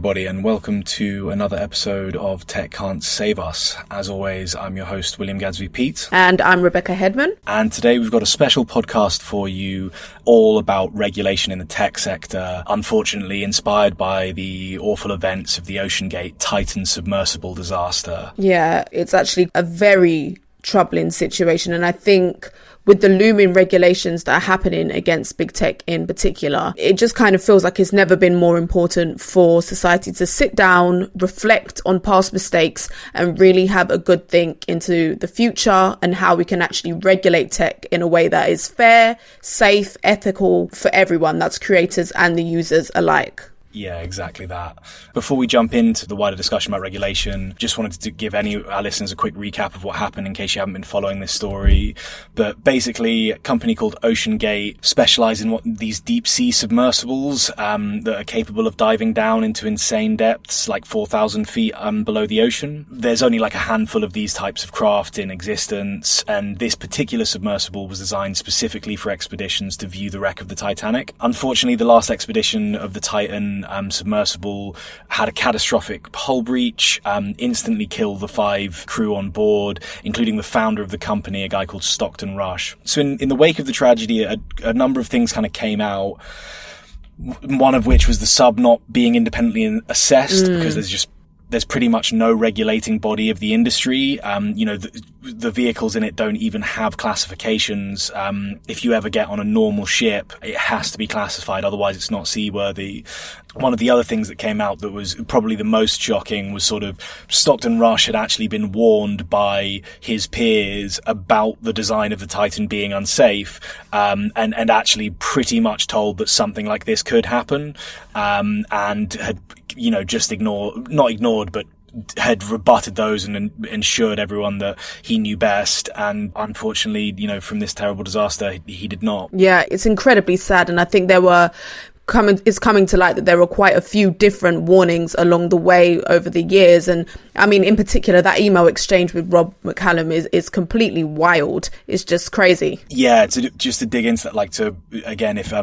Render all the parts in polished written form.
everybody, and welcome to another episode of Tech Can't Save Us. As always, I'm your host, William Gadsby-Peat. And I'm Rebecca Hedman. And today we've got a special podcast for you all about regulation in the tech sector, unfortunately inspired by the awful events of the Oceangate Titan submersible disaster. Yeah, it's actually a very troubling situation, and I think with the looming regulations that are happening against big tech in particular, it just kind of feels like it's never been more important for society to sit down, reflect on past mistakes, and really have a good think into the future and how we can actually regulate tech in a way that is fair, safe, ethical for everyone, that's creators and the users alike. Yeah, exactly that. Before we jump into the wider discussion about regulation, just wanted to give any of our listeners a quick recap of what happened in case you haven't been following this story. But basically, a company called Oceangate specialise in these deep sea submersibles that are capable of diving down into insane depths, like 4,000 feet below the ocean. There's only like a handful of these types of craft in existence, and this particular submersible was designed specifically for expeditions to view the wreck of the Titanic. Unfortunately, the last expedition of the Titan submersible had a catastrophic hull breach, instantly killed the 5 crew on board, including the founder of the company, a guy called Stockton Rush. So in the wake of the tragedy, a number of things kind of came out, one of which was the sub not being independently assessed because there's pretty much no regulating body of the industry. The vehicles in it don't even have classifications. If you ever get on a normal ship, it has to be classified, otherwise it's not seaworthy. One of the other things that came out that was probably the most shocking was sort of Stockton Rush had actually been warned by his peers about the design of the Titan being unsafe, and actually pretty much told that something like this could happen, and had, just not ignored, but had rebutted those and ensured everyone that he knew best. And unfortunately, from this terrible disaster, he did not. Yeah, it's incredibly sad. And I think it's coming to light that there were quite a few different warnings along the way over the years. And I mean, in particular, that email exchange with Rob McCallum is completely wild. It's just crazy. Yeah, just to dig into that, if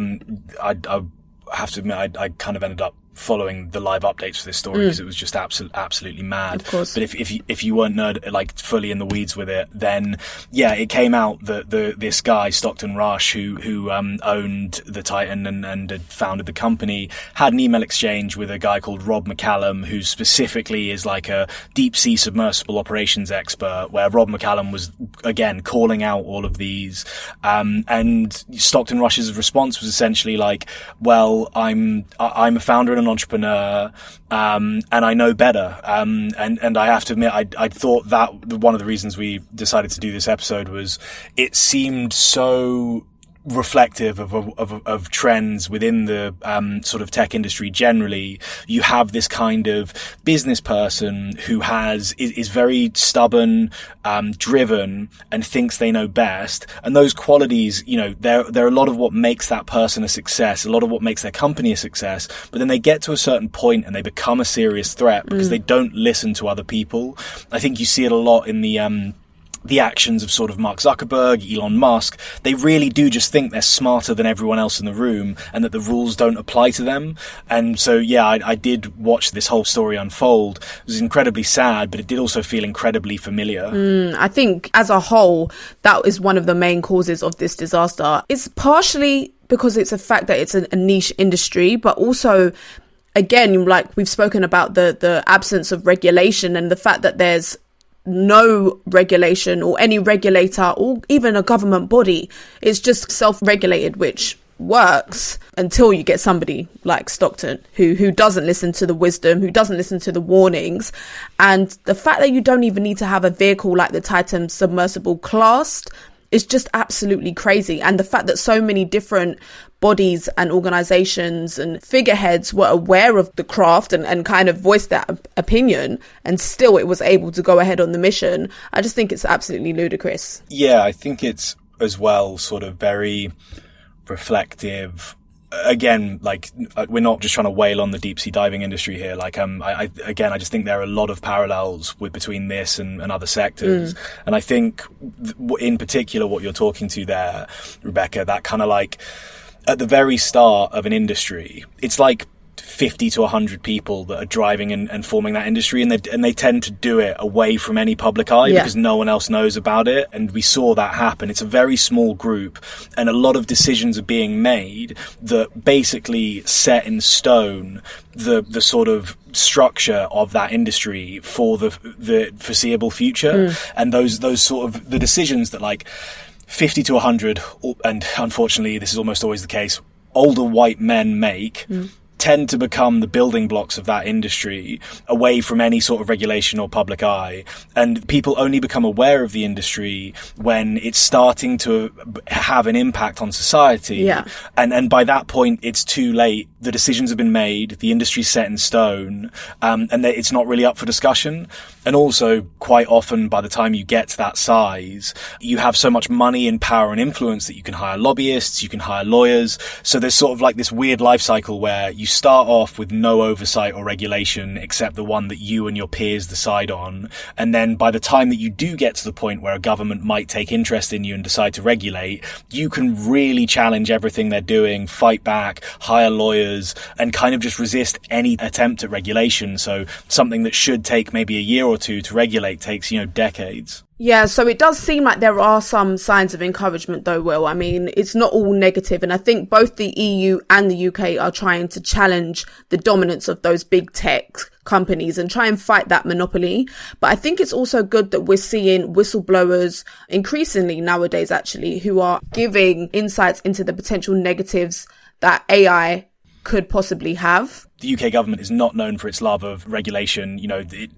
I have to admit, I kind of ended up following the live updates for this story because it was just absolutely mad. Of course. But if you weren't fully in the weeds with it, then yeah, it came out that this guy Stockton Rush, who owned the Titan and had founded the company, had an email exchange with a guy called Rob McCallum, who specifically is like a deep sea submersible operations expert, where Rob McCallum was again calling out all of these, and Stockton Rush's response was essentially like, well, I'm a founder and an entrepreneur, and I know better. And I have to admit, I thought that one of the reasons we decided to do this episode was it seemed so reflective of trends within the sort of tech industry generally. You have this kind of business person who is very stubborn, driven, and thinks they know best. And those qualities, they're a lot of what makes that person a success, a lot of what makes their company a success. But then they get to a certain point and they become a serious threat because they don't listen to other people. I think you see it a lot in the actions of sort of Mark Zuckerberg, Elon Musk. They really do just think they're smarter than everyone else in the room and that the rules don't apply to them. And so, yeah, I did watch this whole story unfold. It was incredibly sad, but it did also feel incredibly familiar. I think as a whole, that is one of the main causes of this disaster. It's partially because it's a fact that it's a niche industry, but also, again, like we've spoken about the absence of regulation and the fact that there's no regulation or any regulator or even a government body. It's just self-regulated, which works until you get somebody like Stockton who doesn't listen to the wisdom, who doesn't listen to the warnings. And the fact that you don't even need to have a vehicle like the Titan submersible classed is just absolutely crazy. And the fact that so many different bodies and organizations and figureheads were aware of the craft and kind of voiced that opinion, and still it was able to go ahead on the mission, I just think it's absolutely ludicrous. Yeah, I think it's as well sort of very reflective. Again, like, we're not just trying to wail on the deep sea diving industry here. Like, I just think there are a lot of parallels between this and other sectors. And I think in particular what you're talking to there, Rebecca, that kind of like at the very start of an industry, it's like 50 to 100 people that are driving and forming that industry, and they tend to do it away from any public eye because no one else knows about it. And we saw that happen. It's a very small group, and a lot of decisions are being made that basically set in stone the sort of structure of that industry for the foreseeable future. And those sort of the decisions that like 50 to 100, and unfortunately this is almost always the case, older white men make tend to become the building blocks of that industry away from any sort of regulation or public eye. And people only become aware of the industry when it's starting to have an impact on society. Yeah. And by that point, it's too late. The decisions have been made, the industry's set in stone, and it's not really up for discussion. And also, quite often, by the time you get to that size, you have so much money and power and influence that you can hire lobbyists, you can hire lawyers. So there's sort of like this weird life cycle where you start off with no oversight or regulation except the one that you and your peers decide on. And then by the time that you do get to the point where a government might take interest in you and decide to regulate, you can really challenge everything they're doing, fight back, hire lawyers, and kind of just resist any attempt at regulation. So something that should take maybe a year or two to regulate takes, decades. Yeah, so it does seem like there are some signs of encouragement though, Will. I mean, it's not all negative. And I think both the EU and the UK are trying to challenge the dominance of those big tech companies and try and fight that monopoly. But I think it's also good that we're seeing whistleblowers increasingly nowadays, actually, who are giving insights into the potential negatives that AI could possibly have. The UK government is not known for its love of regulation.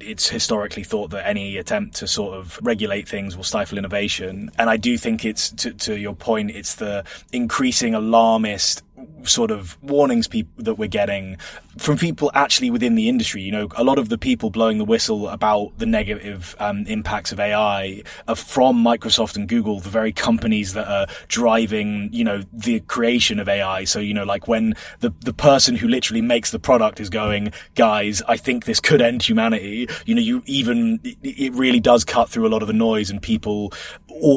It's historically thought that any attempt to sort of regulate things will stifle innovation. And I do think it's, to your point, it's the increasing alarmist sort of warnings that we're getting from people actually within the industry. A lot of the people blowing the whistle about the negative impacts of AI are from Microsoft and Google, the very companies that are driving, the creation of AI. So, like when the person who literally makes the product is going, guys, I think this could end humanity. It really does cut through a lot of the noise, and people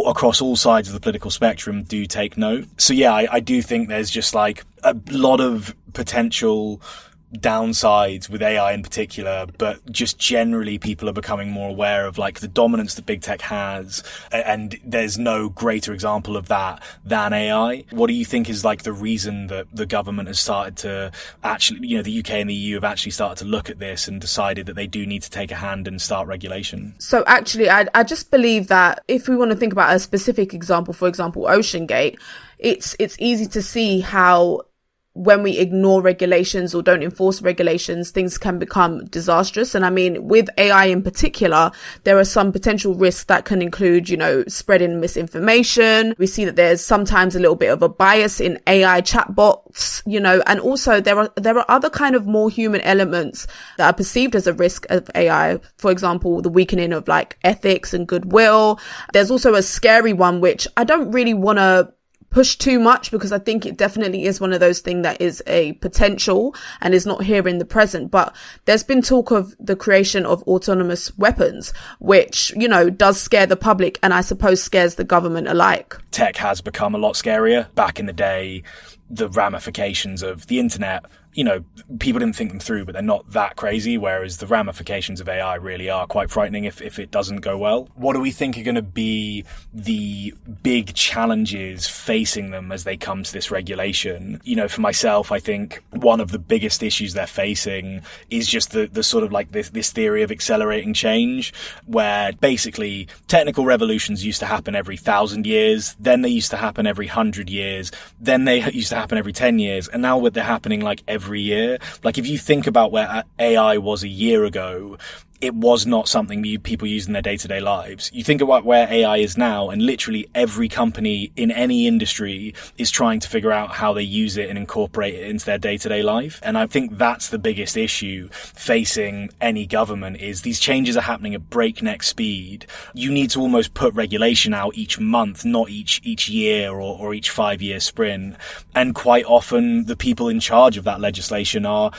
across all sides of the political spectrum do take note. So yeah, I do think there's just like a lot of potential downsides with AI in particular, but just generally people are becoming more aware of like the dominance that big tech has, and there's no greater example of that than AI. What do you think is like the reason that the government has started to actually, the UK and the EU have actually started to look at this and decided that they do need to take a hand and start regulation? So actually, I just believe that if we want to think about a specific example, for example, Oceangate, it's easy to see how when we ignore regulations or don't enforce regulations, things can become disastrous. And I mean, with AI in particular, there are some potential risks that can include, spreading misinformation. We see that there's sometimes a little bit of a bias in AI chatbots, and also there are other kind of more human elements that are perceived as a risk of AI. For example, the weakening of like ethics and goodwill. There's also a scary one, which I don't really want to push too much because I think it definitely is one of those things that is a potential and is not here in the present. But there's been talk of the creation of autonomous weapons, which, does scare the public and I suppose scares the government alike. Tech has become a lot scarier. Back in the day, the ramifications of the internet, people didn't think them through, but they're not that crazy, whereas the ramifications of AI really are quite frightening if it doesn't go well. What do we think are going to be the big challenges facing them as they come to this regulation? For myself, I think one of the biggest issues they're facing is just the sort of like this theory of accelerating change, where basically technical revolutions used to happen every 1,000 years, then they used to happen every 100 years, then they used to happen every 10 years, and now they're happening like every year. Like if you think about where AI was a year ago, it was not something people use in their day-to-day lives. You think about where AI is now, and literally every company in any industry is trying to figure out how they use it and incorporate it into their day-to-day life. And I think that's the biggest issue facing any government, is these changes are happening at breakneck speed. You need to almost put regulation out each month, not each year or each 5-year sprint. And quite often the people in charge of that legislation are,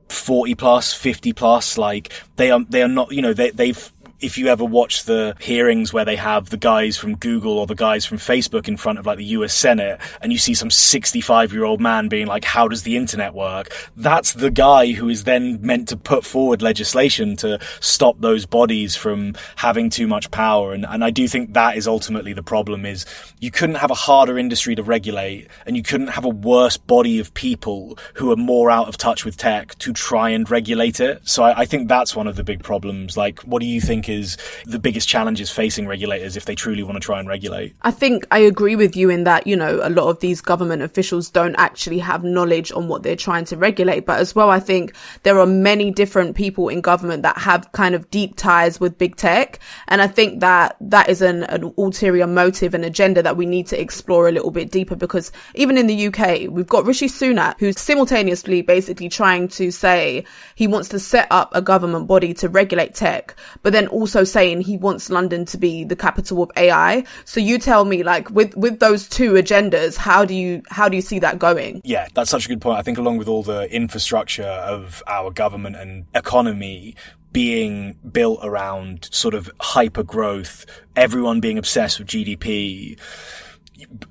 40 plus, 50 plus, like they are not, they've if you ever watch the hearings where they have the guys from Google or the guys from Facebook in front of like the US Senate, and you see some 65-year-old man being like, how does the internet work? That's the guy who is then meant to put forward legislation to stop those bodies from having too much power. And I do think that is ultimately the problem, is you couldn't have a harder industry to regulate, and you couldn't have a worse body of people who are more out of touch with tech to try and regulate it. So I think that's one of the big problems. Like, what do you think is the biggest challenges facing regulators if they truly want to try and regulate? I think I agree with you in that, you know, a lot of these government officials don't actually have knowledge on what they're trying to regulate. But as well, I think there are many different people in government that have kind of deep ties with big tech. And I think that is an ulterior motive and agenda that we need to explore a little bit deeper, because even in the UK, we've got Rishi Sunak, who's simultaneously basically trying to say he wants to set up a government body to regulate tech, but then also saying he wants London to be the capital of AI. So you tell me, like, with those two agendas, how do you see that going? Yeah, that's such a good point. I think along with all the infrastructure of our government and economy being built around sort of hyper growth, everyone being obsessed with GDP,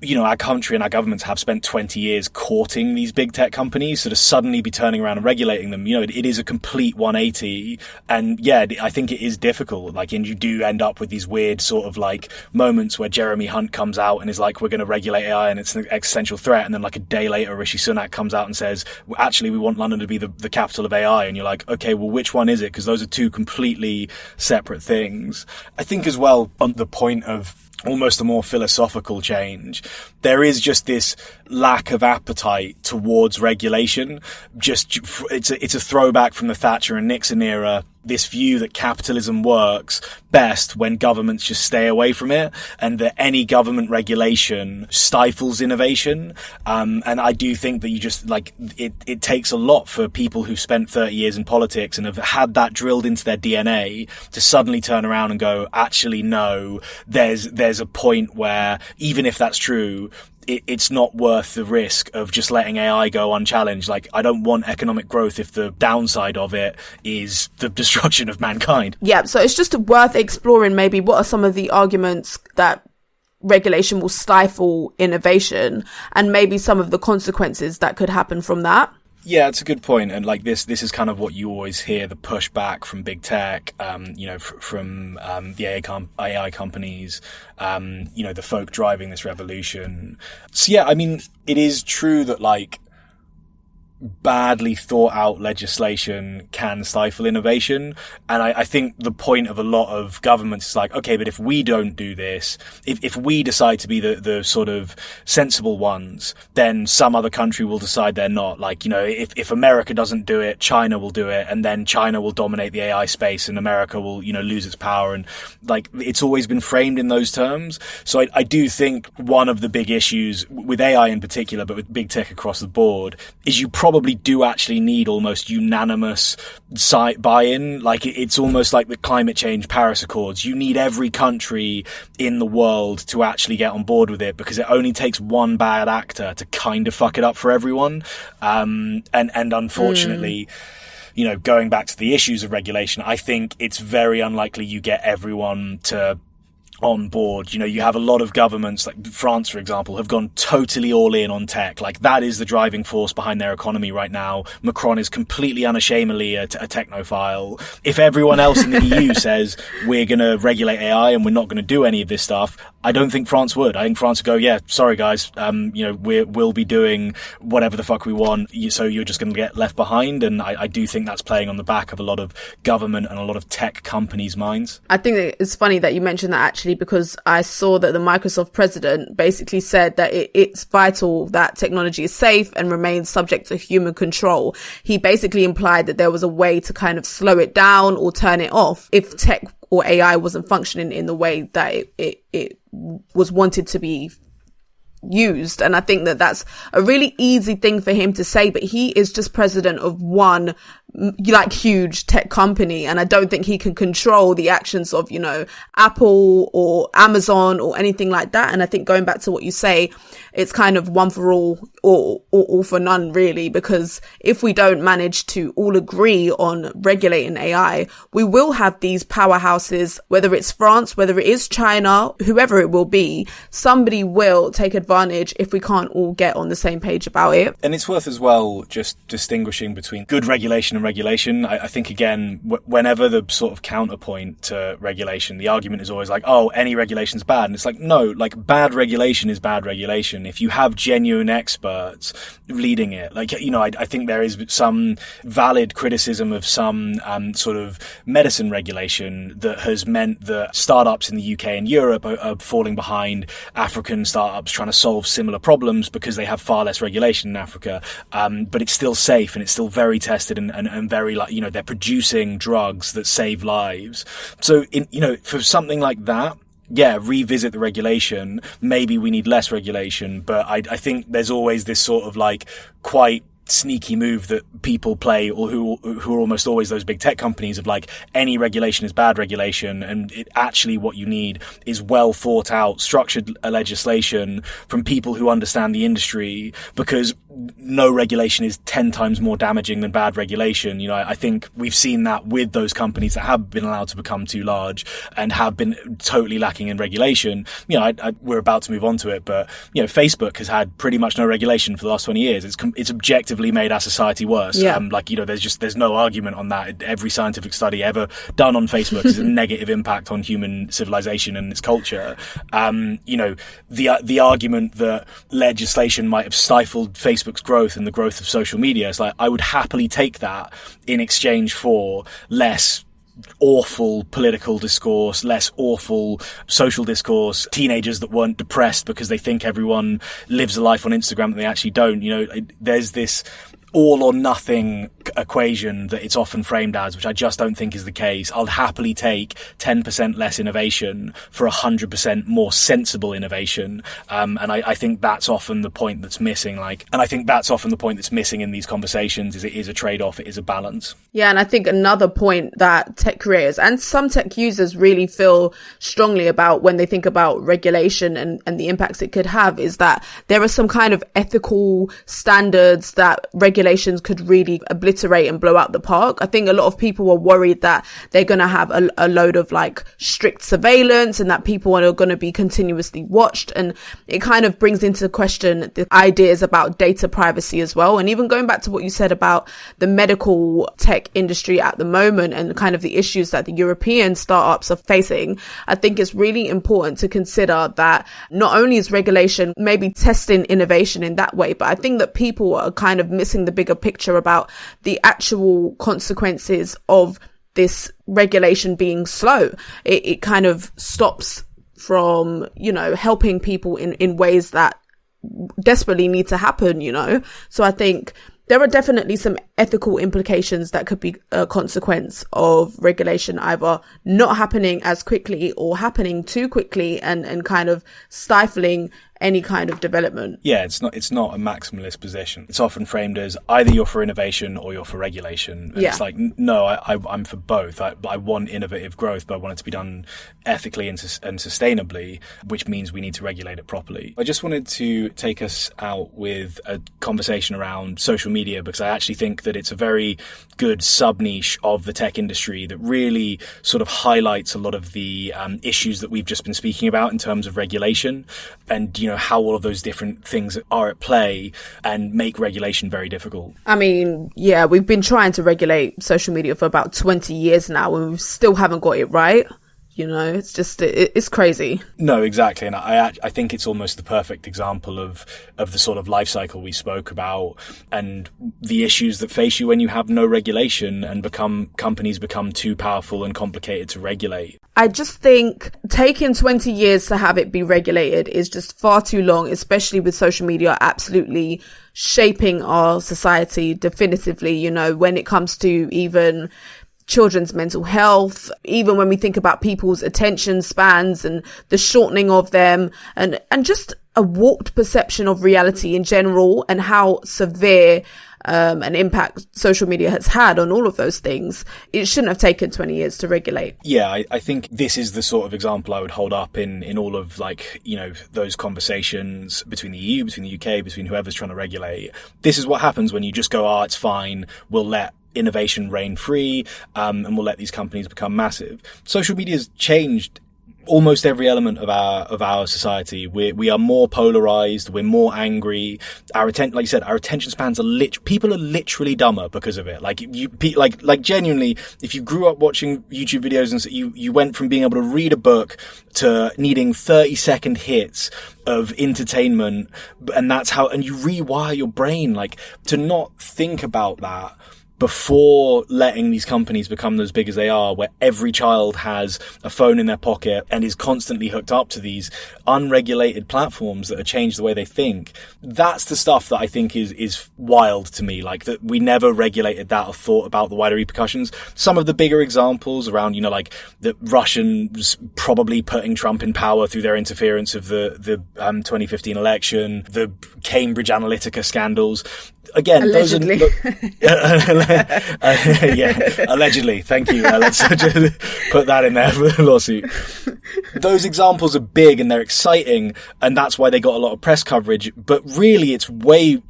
you know, our country and our governments have spent 20 years courting these big tech companies. So to suddenly be turning around and regulating them, you know, it is a complete 180. And yeah, I think it is difficult. Like, and you do end up with these weird sort of like moments where Jeremy Hunt comes out and is like, we're going to regulate AI and it's an existential threat. And then like a day later, Rishi Sunak comes out and says, well, actually, we want London to be the capital of AI. And you're like, okay, well, which one is it? Because those are two completely separate things. I think as well, on the point of almost a more philosophical change, there is just this lack of appetite towards regulation. Just it's a throwback from the Thatcher and Nixon era, this view that capitalism works best when governments just stay away from it, and that any government regulation stifles innovation. And I do think that you just like it takes a lot for people who've spent 30 years in politics and have had that drilled into their DNA to suddenly turn around and go, actually, no, there's a point where even if that's true, it's not worth the risk of just letting AI go unchallenged. Like, I don't want economic growth if the downside of it is the destruction of mankind. Yeah, so it's just worth exploring maybe what are some of the arguments that regulation will stifle innovation, and maybe some of the consequences that could happen from that. Yeah, it's a good point. And like this is kind of what you always hear, the pushback from big tech, you know, from the AI companies, you know, the folk driving this revolution. So yeah, I mean, it is true that like badly thought out legislation can stifle innovation. And I think the point of a lot of governments is like, okay, but if we don't do this, if we decide to be the sort of sensible ones, then some other country will decide they're not. Like, you know, if America doesn't do it, China will do it, and then China will dominate the AI space and America will, you know, lose its power. And like, it's always been framed in those terms. So I do think one of the big issues with AI in particular, but with big tech across the board, is you probably do actually need almost unanimous buy-in. Like, it's almost like the climate change Paris Accords. You need every country in the world to actually get on board with it, because it only takes one bad actor to kind of fuck it up for everyone. And unfortunately, you know, going back to the issues of regulation, I think it's very unlikely you get everyone to on board. You know, you have a lot of governments, like France, for example, have gone totally all in on tech. Like, that is the driving force behind their economy right now. Macron is completely unashamedly a technophile. If everyone else in the EU says we're going to regulate AI and we're not going to do any of this stuff, I don't think France would. I think France would go, yeah, sorry guys, you know, we'll be doing whatever the fuck we want, so you're just going to get left behind. And I do think that's playing on the back of a lot of government and a lot of tech companies' minds. I think it's funny that you mentioned that, actually, because I saw that the Microsoft president basically said that it's vital that technology is safe and remains subject to human control. He basically implied that there was a way to kind of slow it down or turn it off if tech or AI wasn't functioning in the way that it was wanted to be used. And I think that that's a really easy thing for him to say, but he is just president of one like huge tech company, and I don't think he can control the actions of, you know, Apple or Amazon or anything like that. And I think going back to what you say, it's kind of one for all or all for none, really, because if we don't manage to all agree on regulating AI, we will have these powerhouses, whether it's France, whether it is China, whoever it will be, somebody will take advantage if we can't all get on the same page about it. And it's worth as well just distinguishing between good regulation and regulation. I think, again, whenever the sort of counterpoint to regulation, the argument is always like, oh, any regulation's bad. And it's like, no, like, bad regulation is bad regulation. If you have genuine experts leading it, like, you know, I think there is some valid criticism of some sort of medicine regulation that has meant that startups in the UK and Europe are falling behind African startups trying to solve similar problems because they have far less regulation in Africa. But it's still safe and it's still very tested and very, like, you know, they're producing drugs that save lives. So, you know, for something like that, yeah, revisit the regulation. Maybe we need less regulation, but I think there's always this sort of like quite sneaky move that people play, or who are almost always those big tech companies, of like, any regulation is bad regulation, and actually what you need is well thought out, structured legislation from people who understand the industry, because no regulation is 10 times more damaging than bad regulation. You know, I think we've seen that with those companies that have been allowed to become too large and have been totally lacking in regulation. You know, we're about to move on to it, but, you know, Facebook has had pretty much no regulation for the last 20 years. It's objectively made our society worse. Yeah. Like, you know, there's no argument on that. Every scientific study ever done on Facebook is a negative impact on human civilization and its culture. You know, the argument that legislation might have stifled Facebook's growth and the growth of social media, it's like, I would happily take that in exchange for less awful political discourse, less awful social discourse, teenagers that weren't depressed because they think everyone lives a life on Instagram that they actually don't. You know, there's this all or nothing equation that it's often framed as, which I just don't think is the case. I'll happily take 10% less innovation for 100% more sensible innovation. And I think that's often the point that's missing. And I think that's often the point that's missing in these conversations, is it is a trade-off, it is a balance. Yeah, and I think another point that tech creators and some tech users really feel strongly about when they think about regulation and the impacts it could have is that there are some kind of ethical standards that regulations could really obliterate and blow out the park. I think a lot of people are worried that they're going to have a load of like strict surveillance and that people are going to be continuously watched. And it kind of brings into question the ideas about data privacy as well. And even going back to what you said about the medical tech industry at the moment and kind of the issues that the European startups are facing, I think it's really important to consider that not only is regulation maybe testing innovation in that way, but I think that people are kind of missing the bigger picture about the actual consequences of this regulation being slow. It kind of stops from, you know, helping people in ways that desperately need to happen, you know. So I think there are definitely some ethical implications that could be a consequence of regulation either not happening as quickly or happening too quickly and kind of stifling any kind of development. Yeah, it's not a maximalist position. It's often framed as either you're for innovation or you're for regulation. And It's like, no, I'm for both. I want innovative growth, but I want it to be done ethically and sustainably, which means we need to regulate it properly. I just wanted to take us out with a conversation around social media, because I actually think that it's a very good sub-niche of the tech industry that really sort of highlights a lot of the issues that we've just been speaking about in terms of regulation and, you know, how all of those different things are at play and make regulation very difficult. I mean, yeah, we've been trying to regulate social media for about 20 years now and we still haven't got it right. You know, it's just, it's crazy. No, exactly. And I think it's almost the perfect example of the sort of life cycle we spoke about and the issues that face you when you have no regulation and companies become too powerful and complicated to regulate. I just think taking 20 years to have it be regulated is just far too long, especially with social media absolutely shaping our society definitively, you know, when it comes to even children's mental health, even when we think about people's attention spans and the shortening of them and just a warped perception of reality in general and how severe an impact social media has had on all of those things, it shouldn't have taken 20 years to regulate. Yeah, I think this is the sort of example I would hold up in all of, like, you know, those conversations between the EU, between the UK, between whoever's trying to regulate. This is what happens when you just go, it's fine, we'll let innovation reign free, and we'll let these companies become massive. Social media's changed almost every element of our society. We are more polarized. We're more angry. Like you said, our attention spans are people are literally dumber because of it. Like like genuinely, if you grew up watching YouTube videos and so you went from being able to read a book to needing 30-second hits of entertainment, and you rewire your brain, like, to not think about that before letting these companies become as big as they are, where every child has a phone in their pocket and is constantly hooked up to these unregulated platforms that have changed the way they think. That's the stuff that I think is wild to me, like that we never regulated that or thought about the wider repercussions. Some of the bigger examples around, you know, like the Russians probably putting Trump in power through their interference of the 2015 election, the Cambridge Analytica scandals. Again, allegedly. Yeah, allegedly. Thank you. Let's just put that in there for the lawsuit. Those examples are big and they're exciting, and that's why they got a lot of press coverage. But really,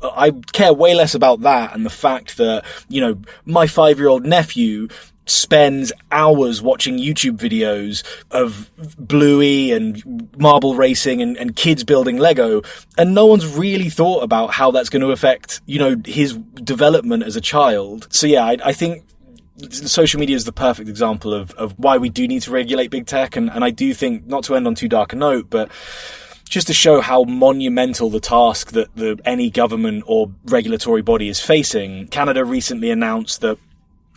I care way less about that and the fact that, you know, my 5-year-old nephew spends hours watching YouTube videos of Bluey and marble racing and kids building Lego, and no one's really thought about how that's going to affect, you know, his development as a child. So yeah, I think social media is the perfect example of why we do need to regulate big tech, and I do think, not to end on too dark a note, but just to show how monumental the task that any government or regulatory body is facing. Canada recently announced that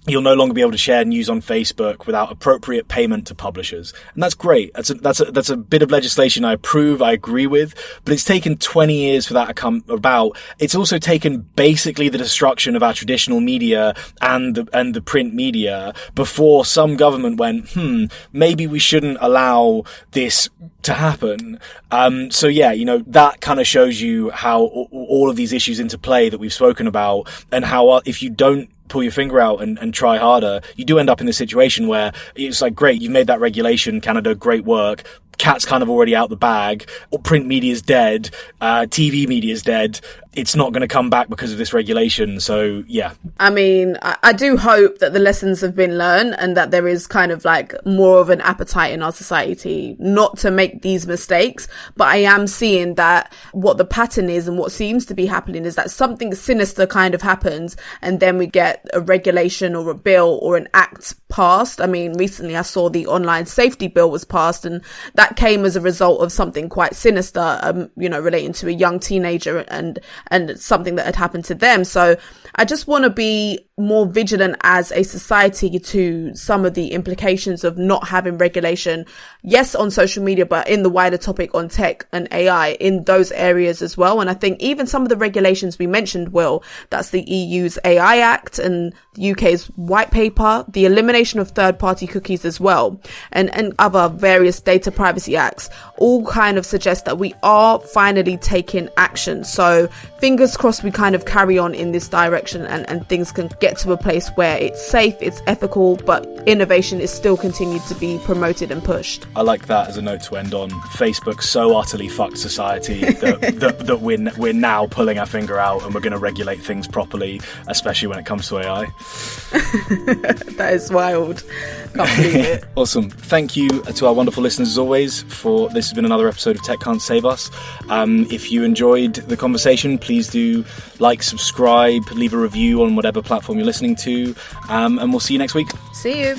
you'll no longer be able to share news on Facebook without appropriate payment to publishers. And that's great. That's a bit of legislation I approve, I agree with, but it's taken 20 years for that to come about. It's also taken basically the destruction of our traditional media and the print media before some government went, maybe we shouldn't allow this to happen. So yeah, you know, that kind of shows you how all of these issues interplay that we've spoken about, and how if you don't pull your finger out and try harder, you do end up in this situation where it's like, great, you've made that regulation, Canada, great work. Cat's kind of already out the bag, or print media is dead, TV media is dead. It's not going to come back because of this regulation. So, yeah. I mean, I do hope that the lessons have been learned and that there is kind of like more of an appetite in our society not to make these mistakes. But I am seeing that what the pattern is and what seems to be happening is that something sinister kind of happens and then we get a regulation or a bill or an act passed. I mean, recently I saw the online safety bill was passed, and that came as a result of something quite sinister, you know, relating to a young teenager and something that had happened to them. So I just want to be more vigilant as a society to some of the implications of not having regulation, yes, on social media, but in the wider topic on tech and AI in those areas as well. And I think even some of the regulations we mentioned, Will, that's the EU's AI Act and the UK's white paper, the elimination of third-party cookies as well, and other various data privacy acts, all kind of suggest that we are finally taking action. So fingers crossed we kind of carry on in this direction and things can get to a place where it's safe, it's ethical, but innovation is still continued to be promoted and pushed. I like that as a note to end on. Facebook so utterly fucked society that we're now pulling our finger out and we're going to regulate things properly, especially when it comes to AI. That is wild. Can't believe it. Awesome. Thank you to our wonderful listeners as always. This has been another episode of Tech Can't Save Us. If you enjoyed the conversation, please do like, subscribe, leave a review on whatever platform you're listening to, and we'll see you next week. See you.